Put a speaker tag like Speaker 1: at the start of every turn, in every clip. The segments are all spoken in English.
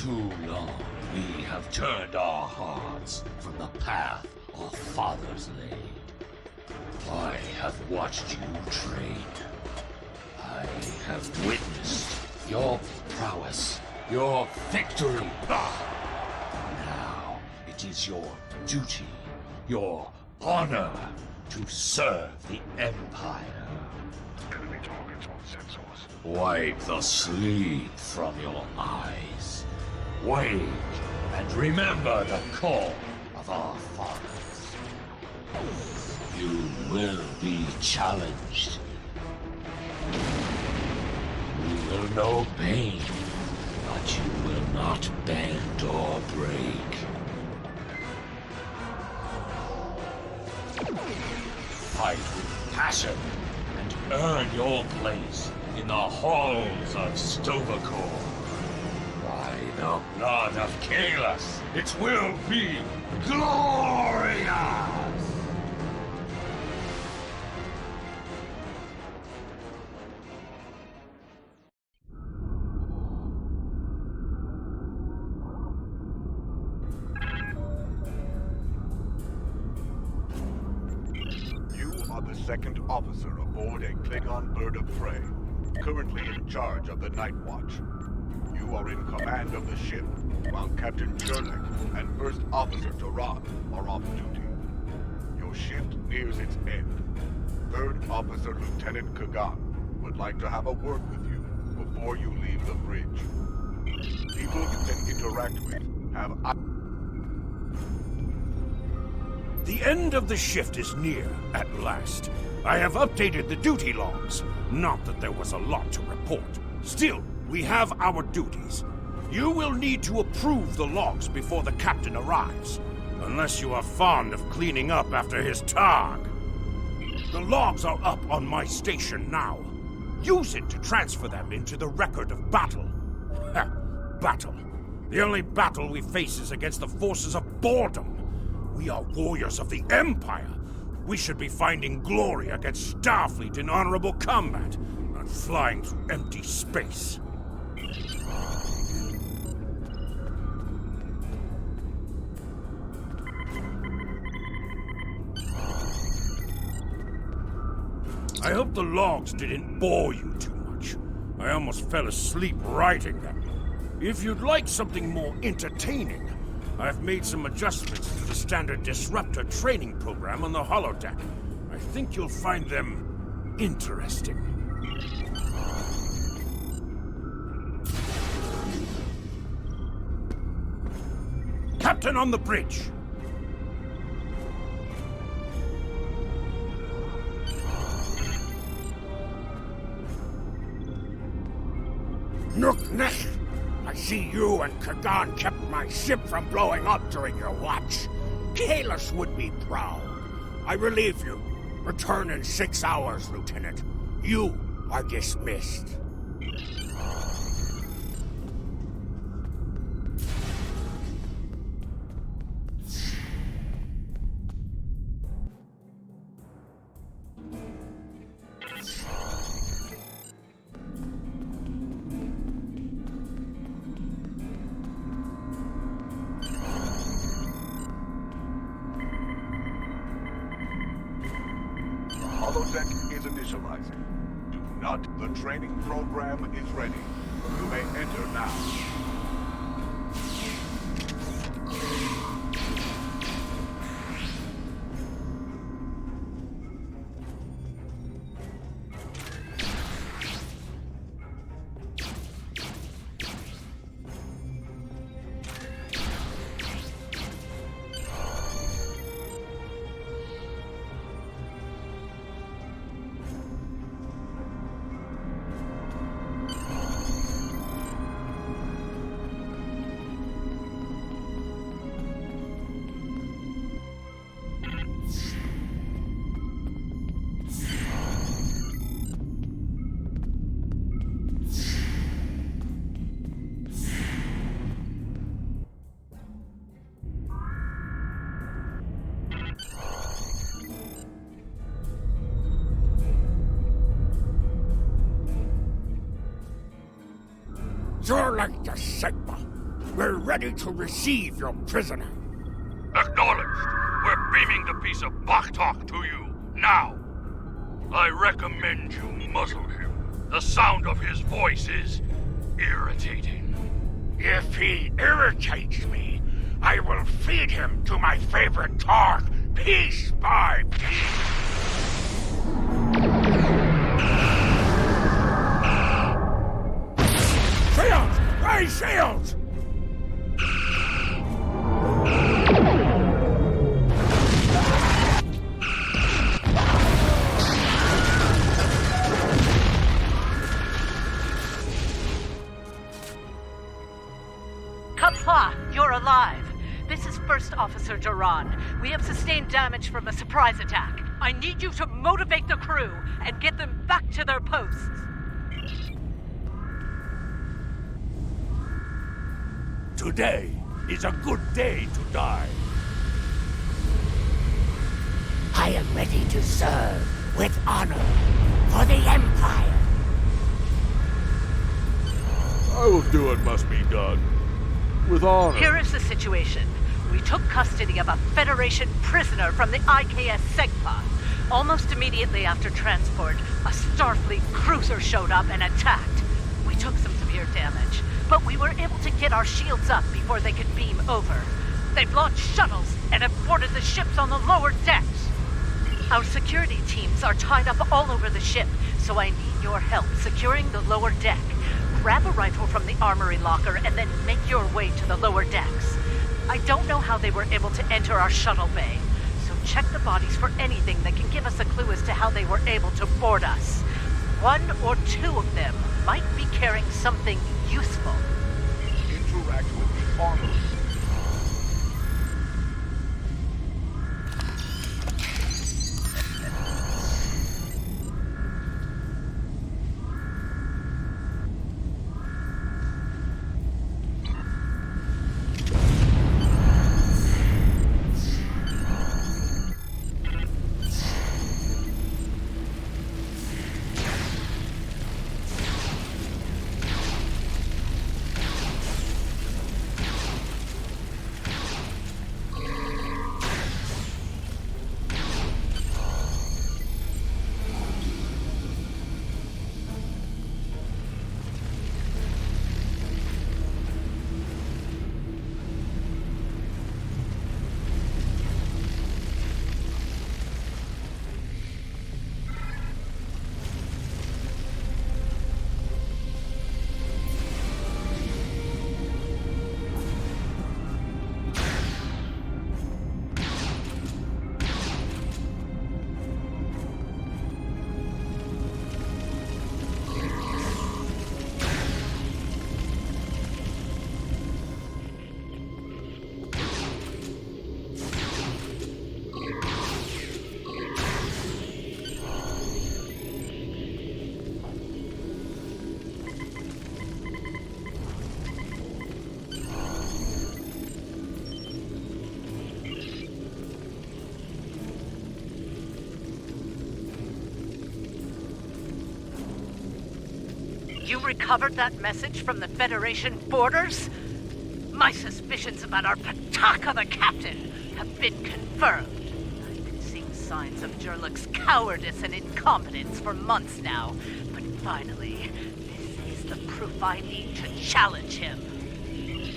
Speaker 1: too long we have turned our hearts from the path our fathers laid. I have watched you train. I have witnessed your prowess, your victory. Now it is your duty, your honor, to serve the Empire.
Speaker 2: Enemy targets on sensors.
Speaker 1: Wipe the sleep from your eyes. Wake and remember the call of our fathers. You will be challenged. You will know pain, but you will not bend or break. Fight with passion and earn your place in the halls of Stovercore. By the blood of Kalis, it will be glorious!
Speaker 2: The second officer aboard a Klingon bird of prey, currently in charge of the Night Watch. You are in command of the ship, while Captain Chernik and First Officer Taran are off duty. Your shift nears its end. Third Officer Lieutenant Kagan would like to have a word with you before you leave the bridge. People you can interact with have...
Speaker 3: The end of the shift is near, at last. I have updated the duty logs. Not that there was a lot to report. Still, we have our duties. You will need to approve the logs before the captain arrives. Unless you are fond of cleaning up after his targ. The logs are up on my station now. Use it to transfer them into the record of battle. Ha! Battle. The only battle we face is against the forces of boredom. We are warriors of the Empire. We should be finding glory against Starfleet in honorable combat, not flying through empty space. I hope the logs didn't bore you too much. I almost fell asleep writing them. If you'd like something more entertaining, I've made some adjustments to the standard disruptor training program on the holodeck. I think you'll find them interesting. Captain on the bridge! Nook-neck! I see you and Kagan kept my ship from blowing up during your watch. Kalis would be proud. I relieve you. Return in 6 hours, Lieutenant. You are dismissed.
Speaker 2: Holodeck is initializing. Do not. The training program is ready. You may enter now.
Speaker 3: You're like the Sigma. We're ready to receive your prisoner.
Speaker 4: Acknowledged. We're beaming the piece of Baktok to you, now. I recommend you muzzle him. The sound of his voice is irritating.
Speaker 3: If he irritates me, I will feed him to my favorite targ, piece by piece. Shields! Raise shields!
Speaker 5: Kapla, you're alive. This is First Officer Duran. We have sustained damage from a surprise attack. I need you to motivate the crew and get them back to their posts.
Speaker 3: Today is a good day to die.
Speaker 6: I am ready to serve with honor for the Empire.
Speaker 7: I will do what must be done. With honor.
Speaker 5: Here is the situation. We took custody of a Federation prisoner from the IKS Segpa. Almost immediately after transport, a Starfleet cruiser showed up and attacked. We took some severe damage, but we were able to get our shields up before they could beam over. They've launched shuttles and have boarded the ships on the lower decks. Our security teams are tied up all over the ship, so I need your help securing the lower deck. Grab a rifle from the armory locker and then make your way to the lower decks. I don't know how they were able to enter our shuttle bay, so check the bodies for anything that can give us a clue as to how they were able to board us. One or two of them might be carrying something useful.
Speaker 2: Interact with the armory.
Speaker 5: You recovered that message from the Federation borders? My suspicions about our Pataka the Captain have been confirmed. I've been seeing signs of Jurluk's cowardice and incompetence for months now, but finally, this is the proof I need to challenge him.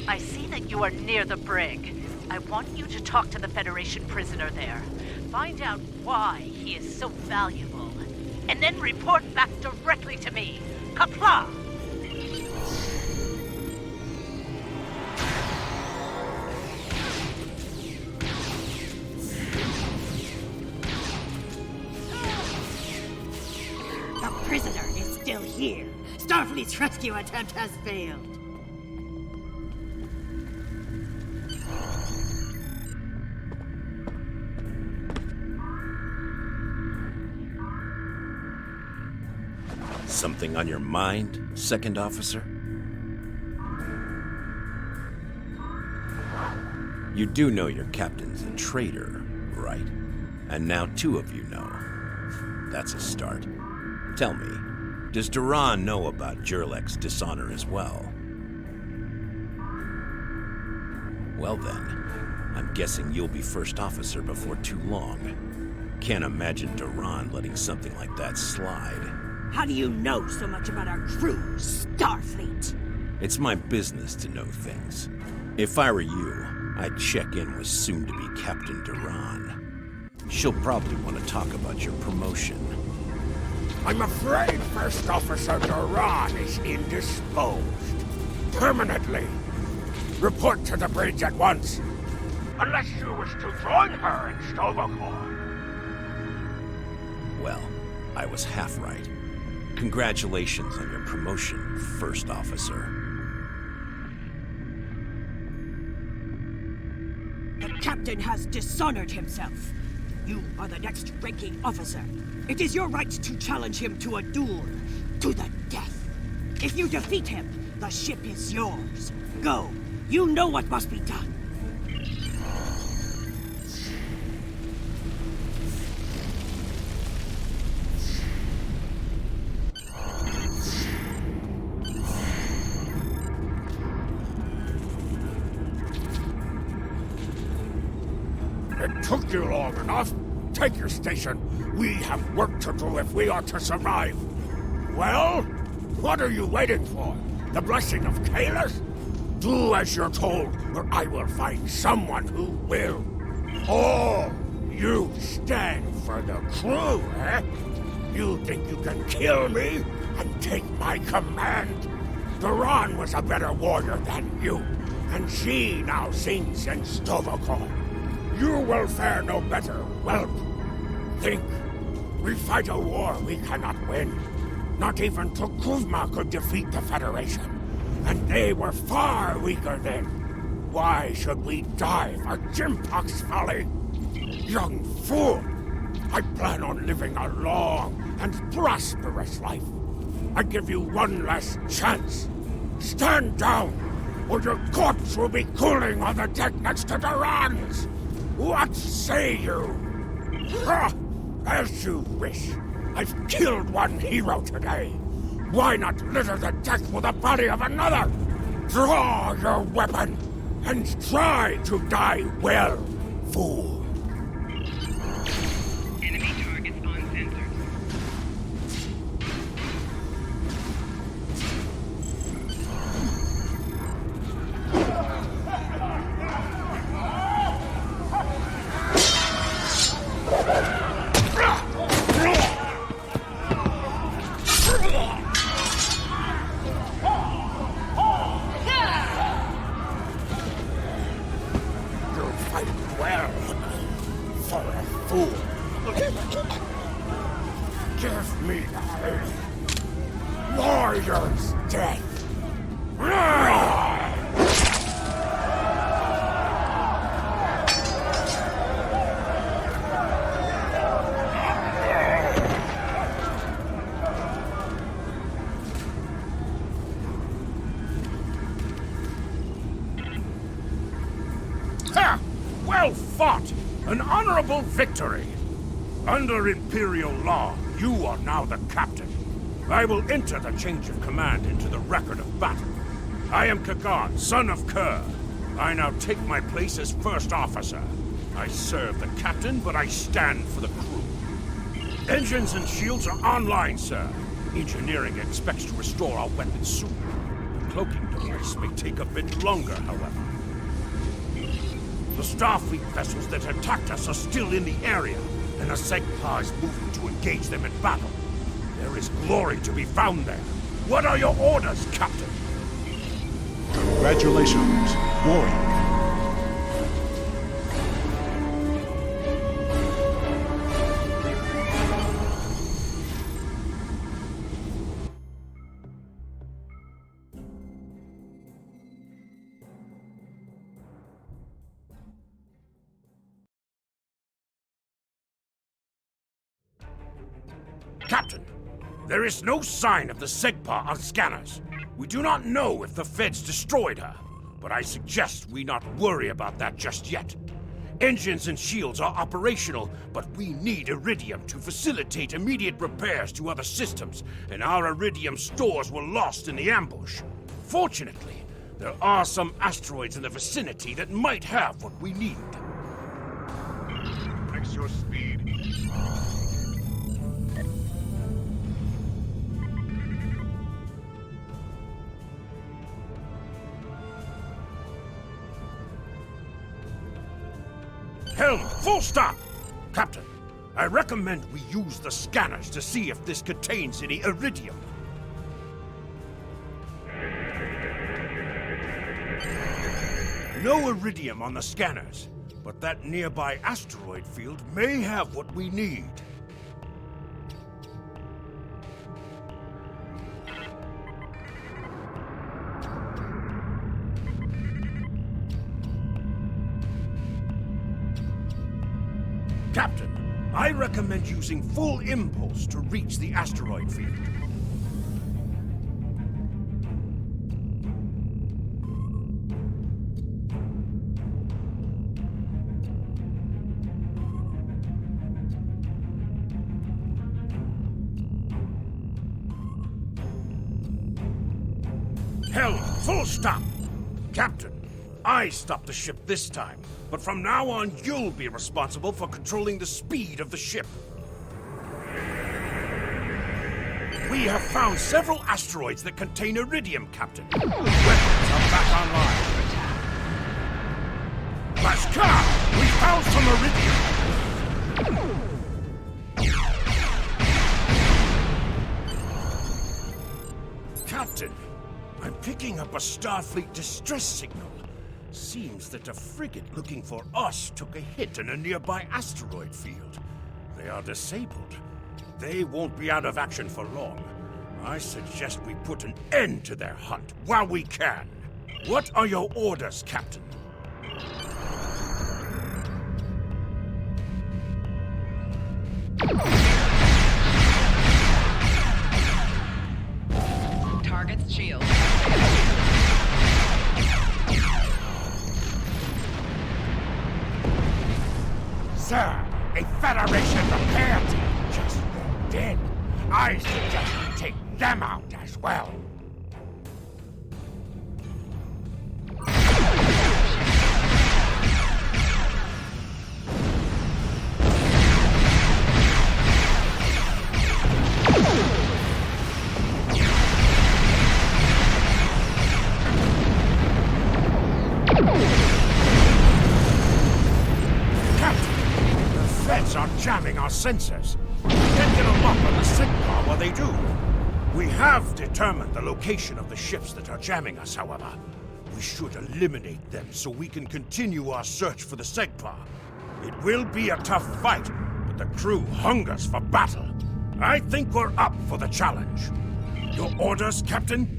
Speaker 5: I see that you are near the brig. I want you to talk to the Federation prisoner there. Find out why he is so valuable, and then report back directly to me. Kapla!
Speaker 6: The prisoner is still here. Starfleet's rescue attempt has failed.
Speaker 3: Something on your mind, Second Officer? You do know your captain's a traitor, right? And now two of you know. That's a start. Tell me, does Duran know about Jurlek's dishonor as well? Well then, I'm guessing you'll be first officer before too long. Can't imagine Duran letting something like that slide.
Speaker 6: How do you know so much about our crew, Starfleet?
Speaker 3: It's my business to know things. If I were you, I'd check in with soon-to-be Captain Duran. She'll probably want to talk about your promotion.
Speaker 8: I'm afraid First Officer Duran is indisposed. Permanently. Report to the bridge at once. Unless you wish to join her in Stovacor.
Speaker 3: Well, I was half right. Congratulations on your promotion, First Officer.
Speaker 6: The captain has dishonored himself. You are the next ranking officer. It is your right to challenge him to a duel, to the death. If you defeat him, the ship is yours. Go. You know what must be done.
Speaker 8: It took you long enough. Take your station. We have work to do if we are to survive. Well, what are you waiting for? The blessing of Kalis? Do as you're told, or I will find someone who will. Oh, you stand for the crew, eh? You think you can kill me and take my command? Duran was a better warrior than you, and she now sings in Stovacor. You will fare no better, whelp. Think. We fight a war we cannot win. Not even Tukuzma could defeat the Federation. And they were far weaker then. Why should we die for Jimpock's folly? Young fool! I plan on living a long and prosperous life. I give you one last chance. Stand down, or your corpse will be cooling on the deck next to Duran's. What say you? Ha! As you wish. I've killed one hero today. Why not litter the deck with the body of another? Draw your weapon and try to die well, fool.
Speaker 9: Enemy targets uncensored.
Speaker 8: Give me that warrior's death.
Speaker 3: Ha! Well fought! An honorable victory! Under Imperial law, you are now the captain. I will enter the change of command into the record of battle. I am Kagan, son of Kerr. I now take my place as first officer. I serve the captain, but I stand for the crew. Engines and shields are online, sir. Engineering expects to restore our weapons soon. The cloaking device may take a bit longer, however. The Starfleet vessels that attacked us are still in the area, and the Segpa is moving to engage them in battle. There is glory to be found there. What are your orders, Captain?
Speaker 10: Congratulations, warrior.
Speaker 3: Captain, there is no sign of the Segpa on scanners. We do not know if the Feds destroyed her, but I suggest we not worry about that just yet. Engines and shields are operational, but we need iridium to facilitate immediate repairs to other systems, and our iridium stores were lost in the ambush. Fortunately, There are some asteroids in the vicinity that might have what we need.
Speaker 2: Fix your speed.
Speaker 3: Helm, full stop! Captain, I recommend we use the scanners to see if this contains any iridium. No iridium on the scanners, but that nearby asteroid field may have what we need. Captain, I recommend using full impulse to reach the asteroid field. Helm, full stop! Captain, I stopped the ship this time, but from now on you'll be responsible for controlling the speed of the ship. We have found several asteroids that contain iridium, Captain. Weapons are back online. Laskar, we found some iridium! Captain, I'm picking up a Starfleet distress signal. Seems that a frigate looking for us took a hit in a nearby asteroid field. They are disabled. They won't be out of action for long. I suggest we put an end to their hunt while we can. What are your orders, Captain?
Speaker 9: Target's shield.
Speaker 8: Sir, a Federation repair team just moved in. I suggest we take them out as well.
Speaker 3: Are jamming our sensors. We can't get a lock on the Sigma while they do. We have determined the location of the ships that are jamming us, however. We should eliminate them so we can continue our search for the Segpa. It will be a tough fight, but the crew hungers for battle. I think we're up for the challenge. Your orders, Captain?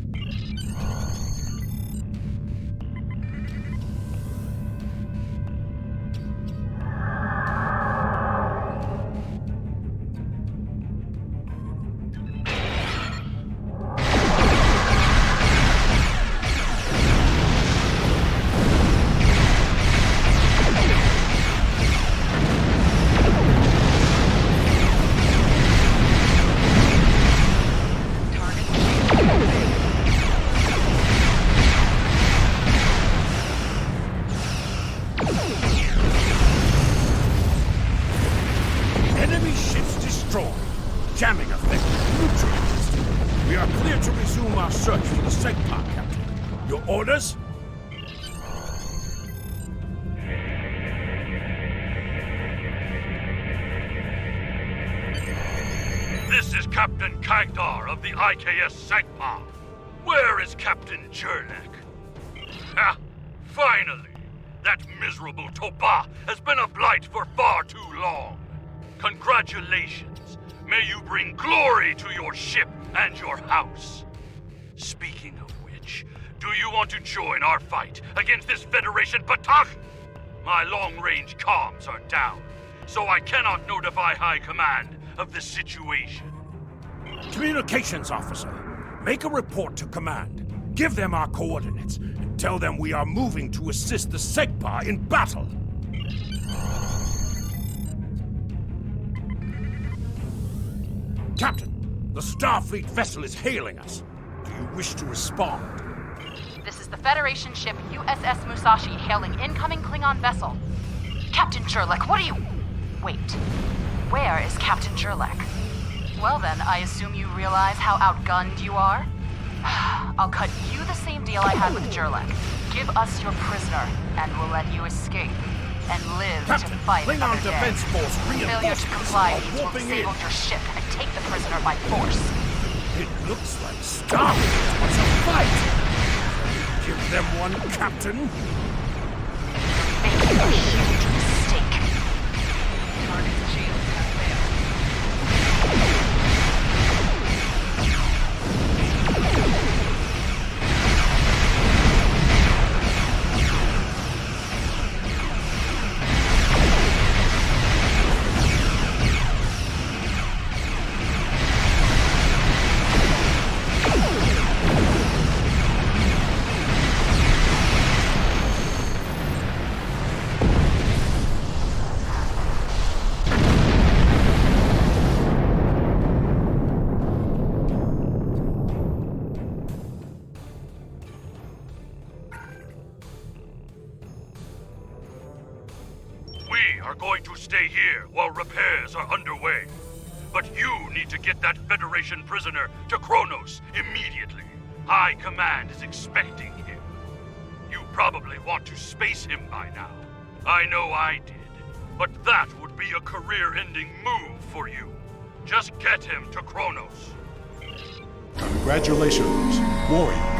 Speaker 3: Jamming effect neutralized. We are clear to resume our search for the Segpa, Captain. Your orders?
Speaker 4: This is Captain Kagdar of the IKS Segpa. Where is Captain Jernek? Ha! Finally! That miserable Toba has been a blight for far too long. Congratulations. May you bring glory to your ship and your house. Speaking of which, do you want to join our fight against this Federation Patak? My long-range comms are down, so I cannot notify High Command of the situation.
Speaker 3: Communications officer, make a report to Command. Give them our coordinates and tell them we are moving to assist the Segpa in battle. Captain, the Starfleet vessel is hailing us. Do you wish to respond?
Speaker 10: This is the Federation ship USS Musashi hailing incoming Klingon vessel. Captain Jurlek, what are you... Wait. Where is Captain Jurlek? Well then, I assume you realize how outgunned you are? I'll cut you the same deal I had with Jurlek. Give us your prisoner, and we'll let you escape. And live
Speaker 3: Captain,
Speaker 10: to fight
Speaker 3: Klingon
Speaker 10: another day.
Speaker 3: Defense Force
Speaker 10: Failure to comply
Speaker 3: reinforcements
Speaker 10: means
Speaker 3: are
Speaker 10: we'll
Speaker 3: warping
Speaker 10: disable
Speaker 3: in.
Speaker 10: your ship and take the prisoner by force.
Speaker 3: It looks like Starfleet wants a fight. Give them one, Captain.
Speaker 10: Making a huge mistake.
Speaker 9: Target's shield has failed.
Speaker 4: We are going to stay here while repairs are underway. But you need to get that Federation prisoner to Kronos immediately. High Command is expecting him. You probably want to space him by now. I know I did. But that would be a career-ending move for you. Just get him to Kronos.
Speaker 11: Congratulations, warrior.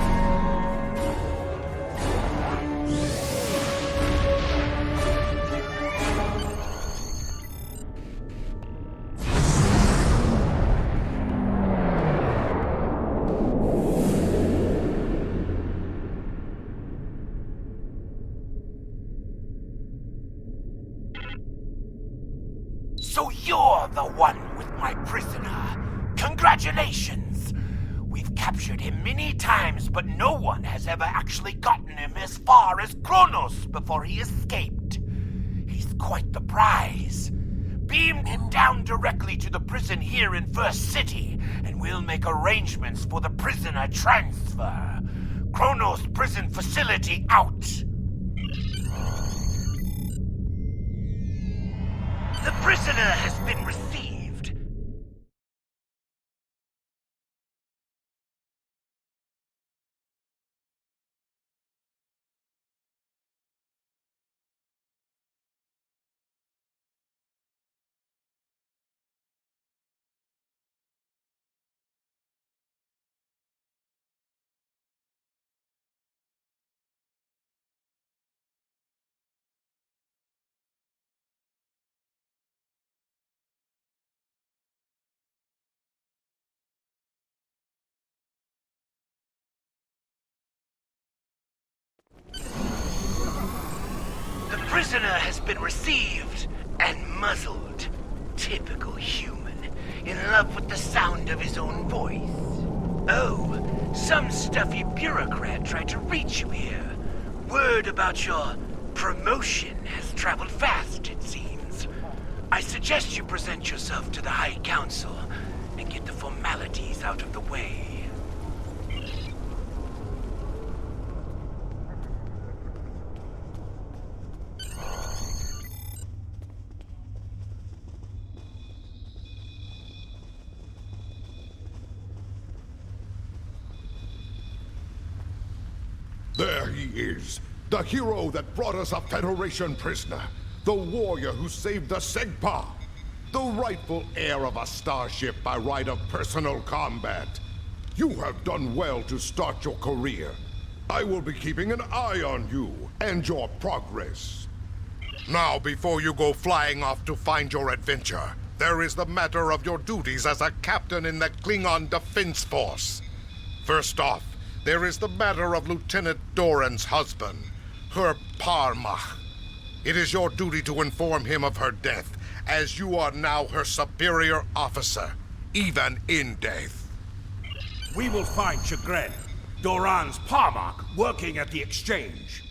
Speaker 8: So you're the one with my prisoner. Congratulations! We've captured him many times, but no one has ever actually gotten him as far as Kronos before he escaped. He's quite the prize. Beam him down directly to the prison here in First City, and we'll make arrangements for the prisoner transfer. Kronos prison facility out. The prisoner has been received. The prisoner has been received and muzzled. Typical human, in love with the sound of his own voice. Oh, some stuffy bureaucrat tried to reach you here. Word about your promotion has traveled fast, it seems. I suggest you present yourself to the High Council and get the formalities out of the way.
Speaker 7: There he is. The hero that brought us a Federation prisoner. The warrior who saved the Segpa. The rightful heir of a starship by right of personal combat. You have done well to start your career. I will be keeping an eye on you and your progress. Now, before you go flying off to find your adventure, there is the matter of your duties as a captain in the Klingon Defense Force. First off, there is the matter of Lieutenant Doran's husband, her Parmach. It is your duty to inform him of her death, as you are now her superior officer, even in death.
Speaker 3: We will find Chagrin, Doran's Parmach, working at the exchange.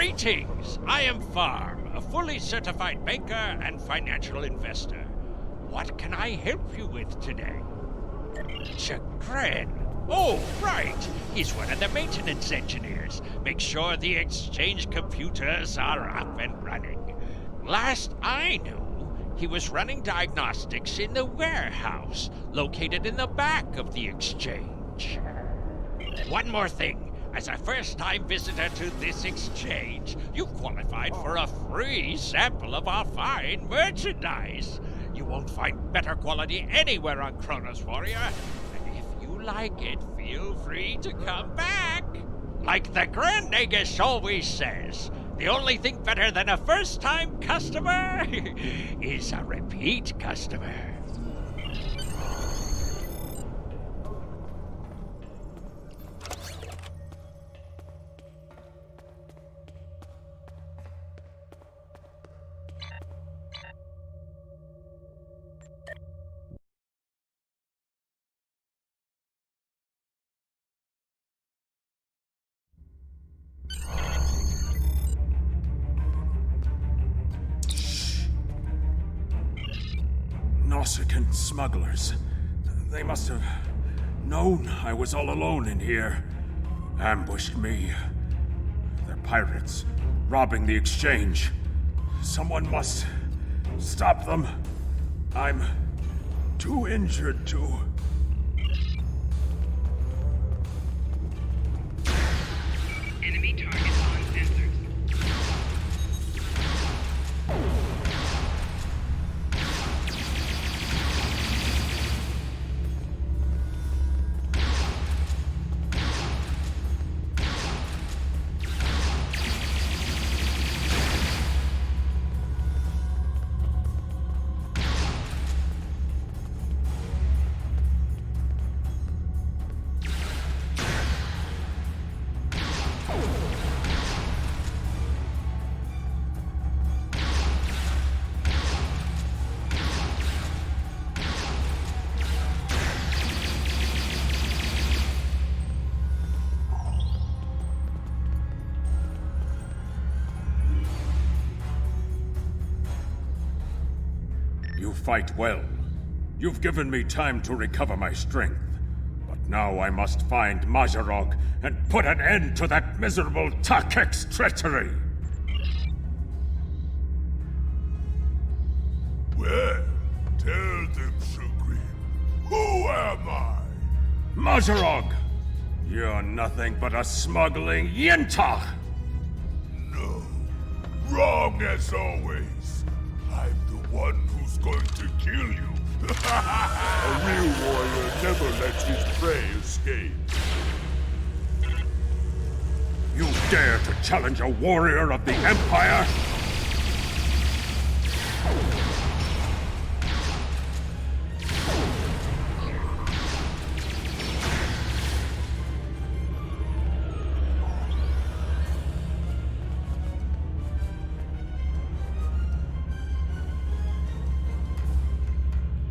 Speaker 11: Greetings! I am Farm, a fully certified banker and financial investor. What can I help you with today? Chagrin. Oh, right. He's one of the maintenance engineers. Make sure the exchange computers are up and running. Last I knew, he was running diagnostics in the warehouse, located in the back of the exchange. One more thing. As a first-time visitor to this exchange, you qualified for a free sample of our fine merchandise. You won't find better quality anywhere on Kronos Warrior. And if you like it, feel free to come back. Like the Grand Nagus always says, the only thing better than a first-time customer is a repeat customer.
Speaker 3: Nausicaan smugglers. They must have known I was all alone in here. Ambushed me. They're pirates, robbing the exchange. Someone must stop them. I'm too injured to...
Speaker 9: Enemy target on sensors.
Speaker 3: You fight well. You've given me time to recover my strength. But now I must find Mazarog and put an end to that miserable Takek's treachery!
Speaker 7: Well, tell them, Sugreen. Who am I?
Speaker 3: Mazarog! You're nothing but a smuggling Yintach!
Speaker 7: No. Wrong as always. I'm the one who's going to kill you. A real warrior never lets his prey escape.
Speaker 3: You dare to challenge a warrior of the Empire?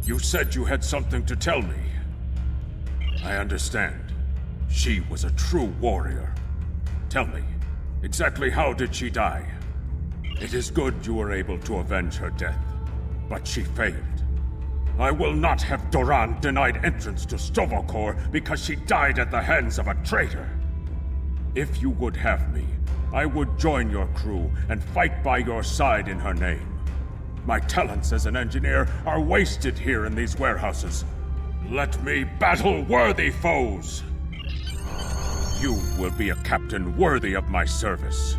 Speaker 3: You said you had something to tell me. I understand. She was a true warrior. Tell me, exactly how did she die? It is good you were able to avenge her death, but she failed. I will not have Doran denied entrance to Stovokor because she died at the hands of a traitor. If you would have me, I would join your crew and fight by your side in her name. My talents as an engineer are wasted here in these warehouses. Let me battle worthy foes! You will be a captain worthy of my service.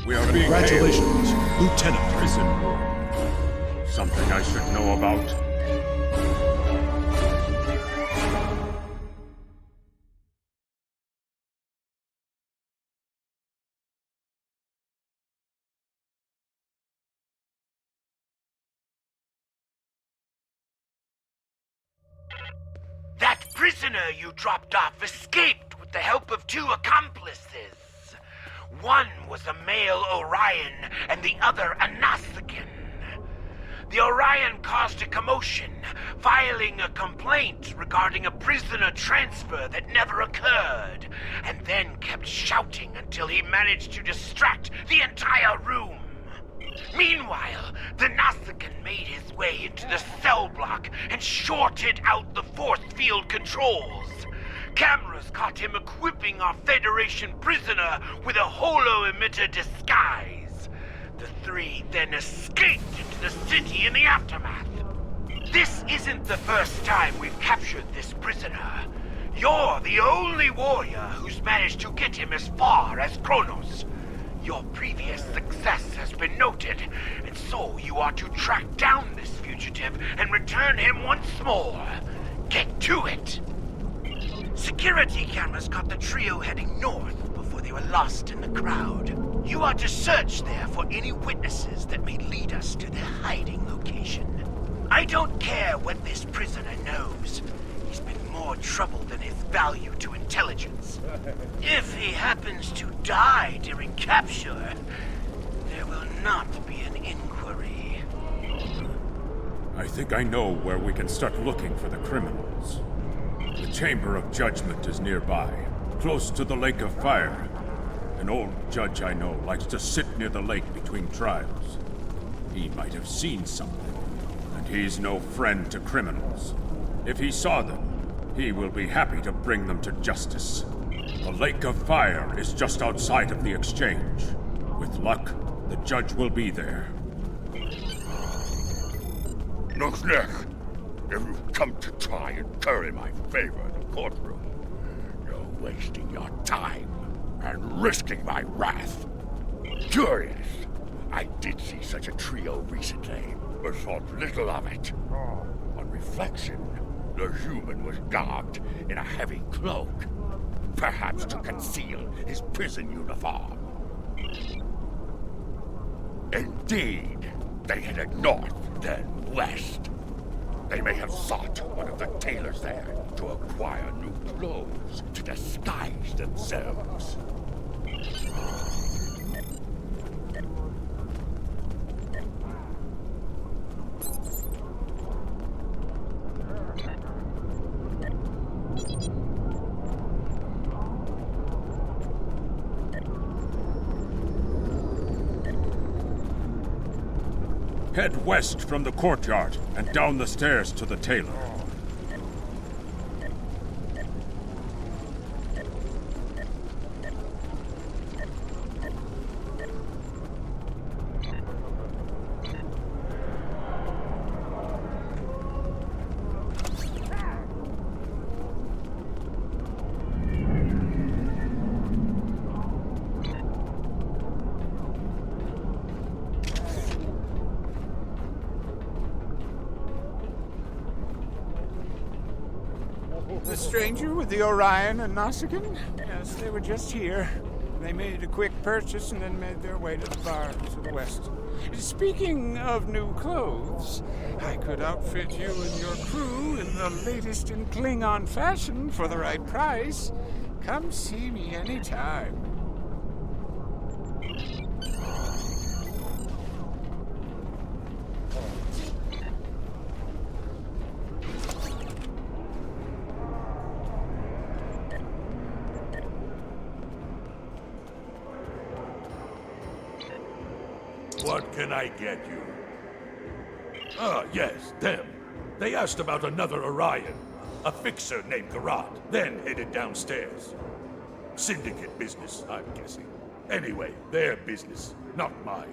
Speaker 3: We are being
Speaker 12: Congratulations,
Speaker 3: hailed.
Speaker 12: Lieutenant.
Speaker 3: Prison ward. Something I should know about?
Speaker 13: That prisoner you dropped off escaped with the help of 2 accomplices. One was a male Orion, and the other a Nausicaan. The Orion caused a commotion, filing a complaint regarding a prisoner transfer that never occurred, and then kept shouting until he managed to distract the entire room. Meanwhile, the Nausicaan made his way into the cell block and shorted out the force field controls. Cameras caught him equipping our Federation prisoner with a holo-emitter disguise. The three then escaped into the city in the aftermath. This isn't the first time we've captured this prisoner. You're the only warrior who's managed to get him as far as Kronos. Your previous success has been noted, and so you are to track down this fugitive and return him once more. Get to it! Security cameras caught the trio heading north before they were lost in the crowd. You are to search there for any witnesses that may lead us to their hiding location. I don't care what this prisoner knows. He's been more trouble than his value to intelligence. If he happens to die during capture, there will not be an inquiry.
Speaker 3: I think I know where we can start looking for the criminals. The Chamber of Judgment is nearby, close to the Lake of Fire. An old judge I know likes to sit near the lake between trials. He might have seen something, and he's no friend to criminals. If he saw them, he will be happy to bring them to justice. The Lake of Fire is just outside of the exchange. With luck, the judge will be there.
Speaker 8: Nosnek, if you've come to try and curry my favor in the courtroom, you're wasting your time and risking my wrath. Curious, I did see such a trio recently, but thought little of it. On reflection, the human was garbed in a heavy cloak, perhaps to conceal his prison uniform. Indeed, they headed north, then west. They may have sought one of the tailors there to acquire new clothes to disguise themselves.
Speaker 3: Head west from the courtyard and down the stairs to the tailor.
Speaker 12: The stranger with the Orion and Nausicaan? Yes, they were just here. They made a quick purchase and then made their way to the bar to the west. Speaking of new clothes, I could outfit you and your crew in the latest in Klingon fashion for the right price. Come see me anytime.
Speaker 1: What can I get you? Ah, yes, them. They asked about another Orion, a fixer named Garrod, then headed downstairs. Syndicate business, I'm guessing. Anyway, their business, not mine.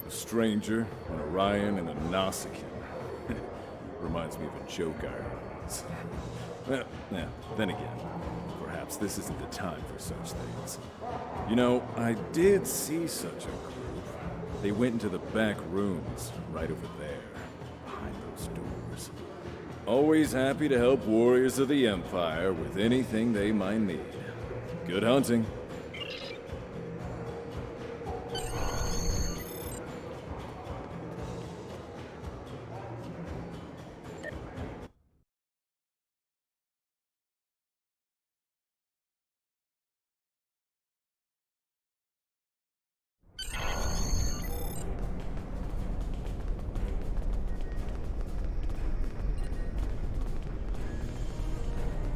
Speaker 14: A stranger, an Orion, and a Nausicaan. Reminds me of a joke I heard once. Well, yeah, then again, perhaps this isn't the time for such things. You know, I did see such a group. They went into the back rooms, right over there, behind those doors. Always happy to help warriors of the Empire with anything they might need. Good hunting.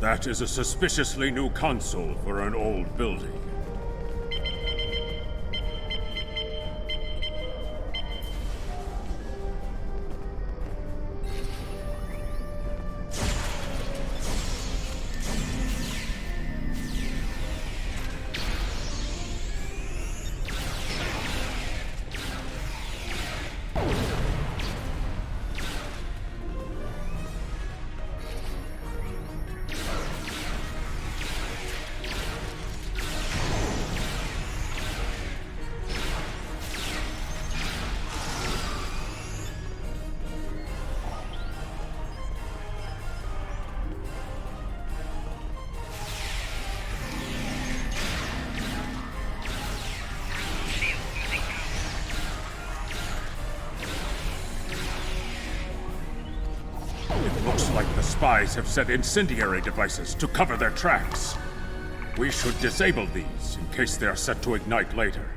Speaker 3: That is a suspiciously new console for an old building. Looks like the spies have set incendiary devices to cover their tracks. We should disable these in case they are set to ignite later.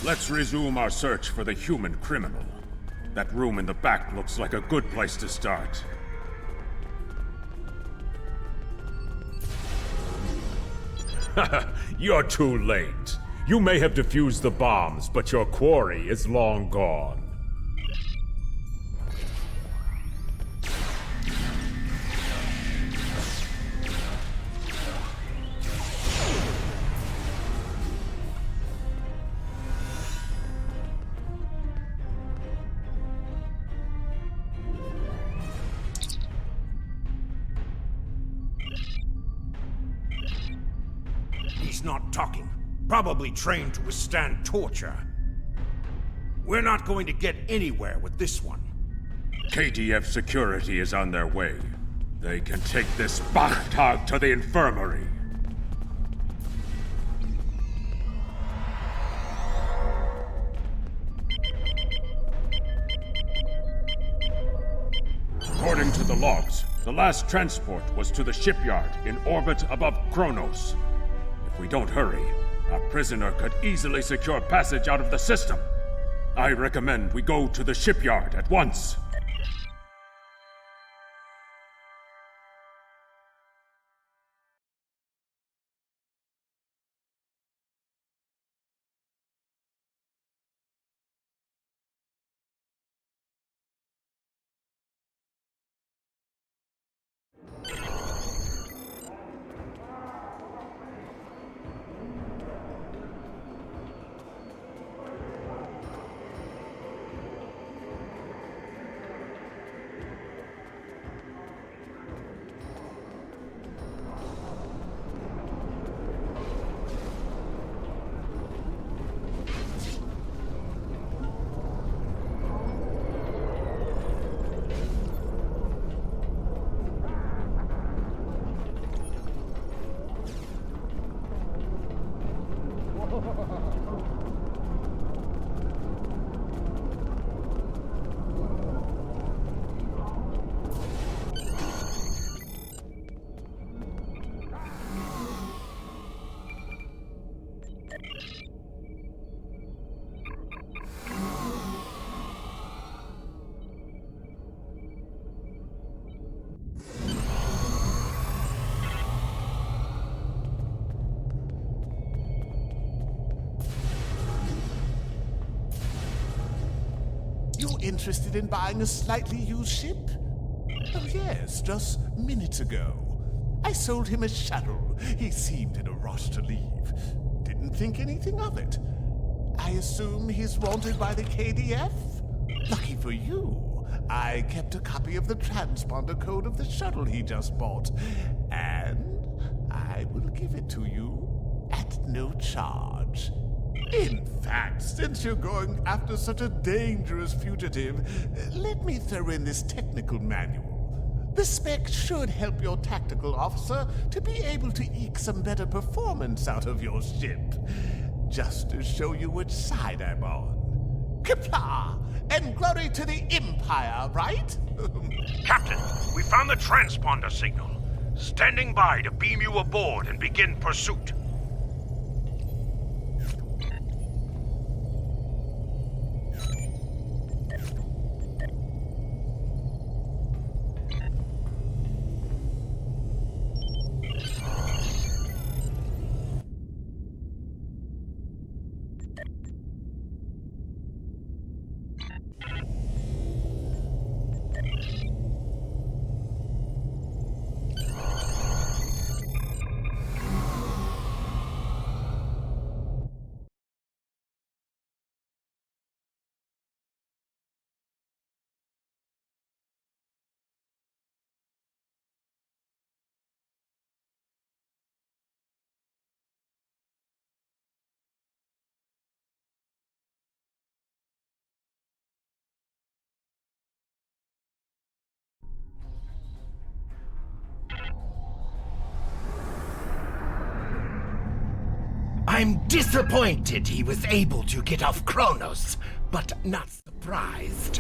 Speaker 3: Let's resume our search for the human criminal. That room in the back looks like a good place to start. You're too late. You may have defused the bombs, but your quarry is long gone. He's not talking. Probably trained to withstand torture. We're not going to get anywhere with this one. KDF security is on their way. They can take this Bachtag to the infirmary. According to the logs, the last transport was to the shipyard in orbit above Kronos. If we don't hurry, our prisoner could easily secure passage out of the system. I recommend we go to the shipyard at once.
Speaker 15: Interested in buying a slightly used ship? Oh yes, just minutes ago. I sold him a shuttle. He seemed in a rush to leave. Didn't think anything of it. I assume he's wanted by the KDF? Lucky for you, I kept a copy of the transponder code of the shuttle he just bought. And I will give it to you at no charge. In fact, since you're going after such a dangerous fugitive, let me throw in this technical manual. The spec should help your tactical officer to be able to eke some better performance out of your ship. Just to show you which side I'm on. Qapla'! And glory to the Empire, right?
Speaker 4: Captain, we found the transponder signal. Standing by to beam you aboard and begin pursuit.
Speaker 13: I'm disappointed he was able to get off Kronos, but not surprised.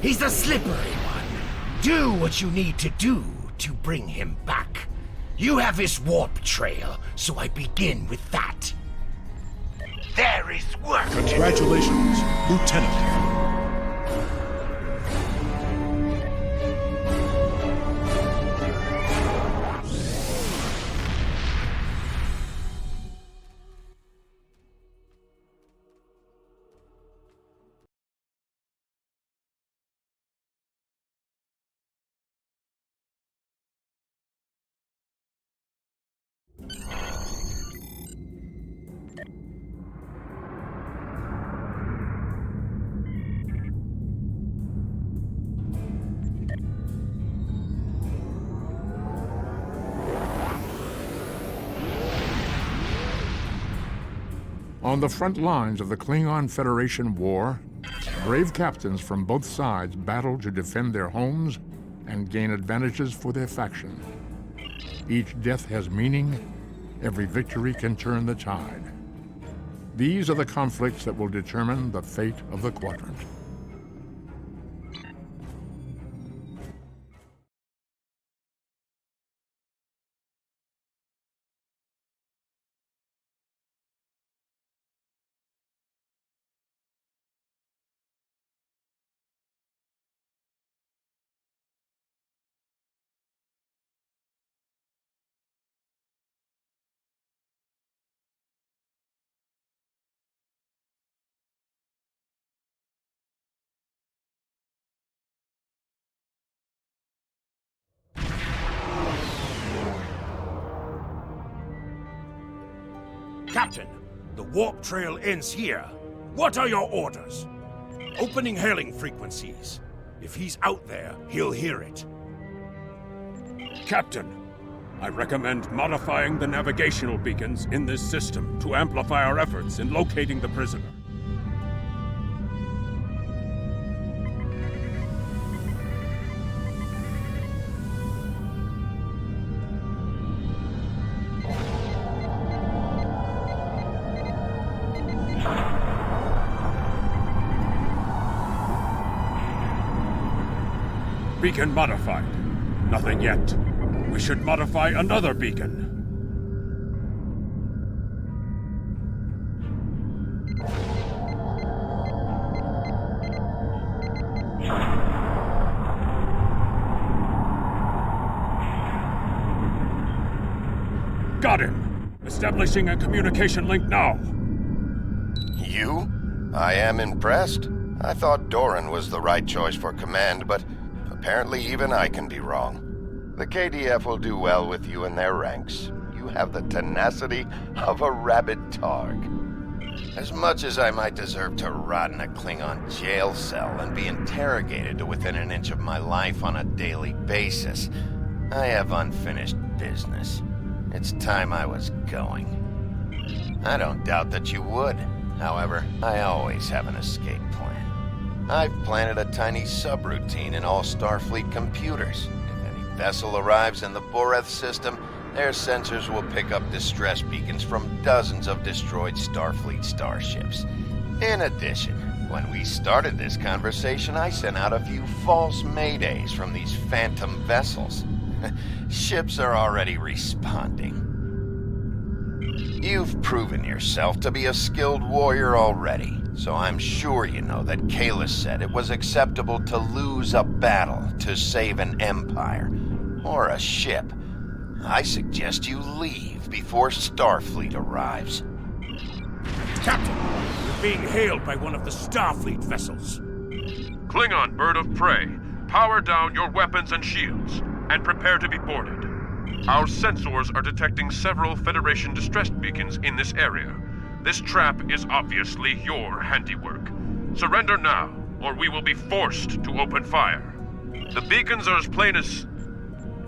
Speaker 13: He's a slippery one. Do what you need to do to bring him back. You have his warp trail, so I begin with that. There is work.
Speaker 16: Congratulations, Lieutenant.
Speaker 17: On the front lines of the Klingon Federation war, brave captains from both sides battle to defend their homes and gain advantages for their faction. Each death has meaning. Every victory can turn the tide. These are the conflicts that will determine the fate of the Quadrant.
Speaker 3: Captain, the warp trail ends here. What are your orders? Opening hailing frequencies. If he's out there, he'll hear it.
Speaker 8: Captain, I recommend modifying the navigational beacons in this system to amplify our efforts in locating the prisoner. Beacon modified. Nothing yet. We should modify another beacon. Got him! Establishing a communication link now.
Speaker 18: You? I am impressed. I thought Doran was the right choice for command, but apparently even I can be wrong. The KDF will do well with you in their ranks. You have the tenacity of a rabid targ. As much as I might deserve to rot in a Klingon jail cell and be interrogated to within an inch of my life on a daily basis, I have unfinished business. It's time I was going. I don't doubt that you would. However, I always have an escape plan. I've planted a tiny subroutine in all Starfleet computers. If any vessel arrives in the Boreth system, their sensors will pick up distress beacons from dozens of destroyed Starfleet starships. In addition, when we started this conversation, I sent out a few false maydays from these phantom vessels. Ships are already responding. You've proven yourself to be a skilled warrior already, so I'm sure you know that Kalis said it was acceptable to lose a battle to save an empire, or a ship. I suggest you leave before Starfleet arrives.
Speaker 3: Captain, we're being hailed by one of the Starfleet vessels.
Speaker 19: Klingon bird of prey, power down your weapons and shields, and prepare to be boarded. Our sensors are detecting several Federation distress beacons in this area. This trap is obviously your handiwork. Surrender now, or we will be forced to open fire. The beacons are as plain as...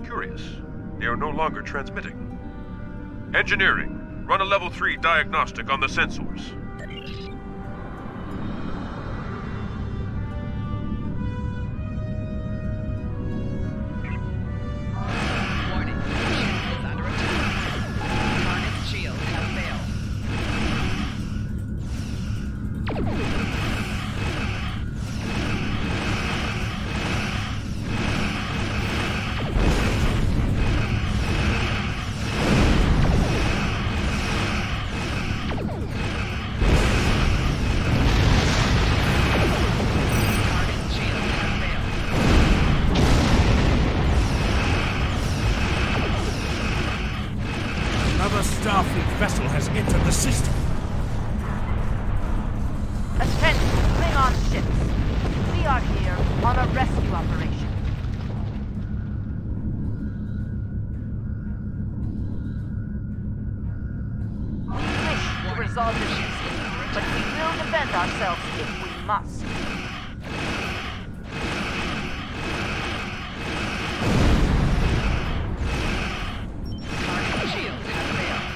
Speaker 19: curious. They are no longer transmitting. Engineering, run a level 3 diagnostic on the sensors.
Speaker 3: Another Starfleet vessel has entered the system.
Speaker 5: Attention, Klingon ships. We are here on a rescue operation. We wish to resolve this dispute, but we will defend ourselves if we must.
Speaker 9: Shields have failed.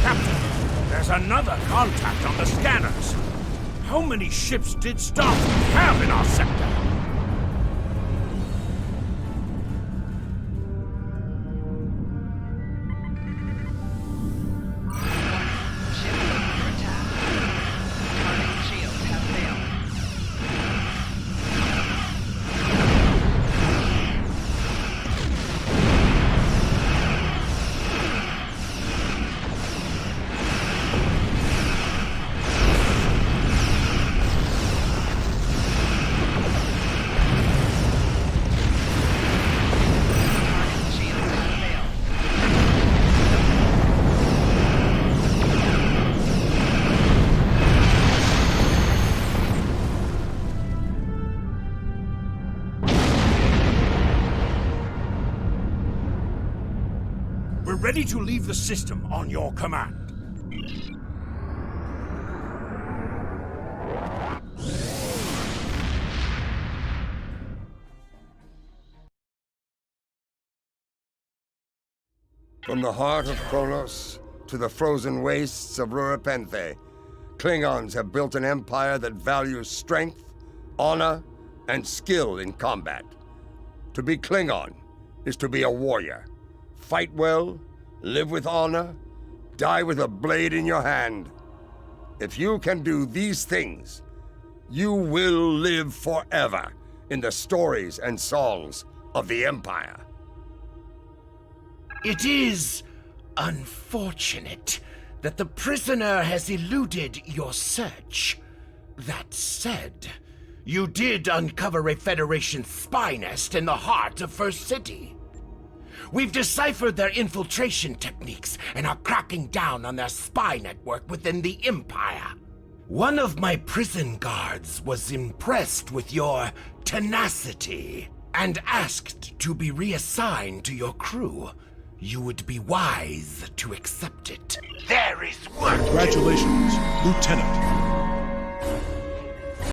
Speaker 3: Captain, there's another contact on the scanners. How many ships did Starfleet have in our sector?
Speaker 9: Ships under attack. Target shields have failed. Target shields have failed.
Speaker 3: We're ready to leave the system on your command.
Speaker 20: From the heart of Kronos to the frozen wastes of Rurapenthe, Klingons have built an empire that values strength, honor, and skill in combat. To be Klingon is to be a warrior. Fight well, live with honor, die with a blade in your hand. If you can do these things, you will live forever in the stories and songs of the Empire.
Speaker 13: It is unfortunate that the prisoner has eluded your search. That said, you did uncover a Federation spy nest in the heart of First City. We've deciphered their infiltration techniques and are cracking down on their spy network within the Empire. One of my prison guards was impressed with your tenacity and asked to be reassigned to your crew. You would be wise to accept it. There is work.
Speaker 16: Congratulations, Lieutenant.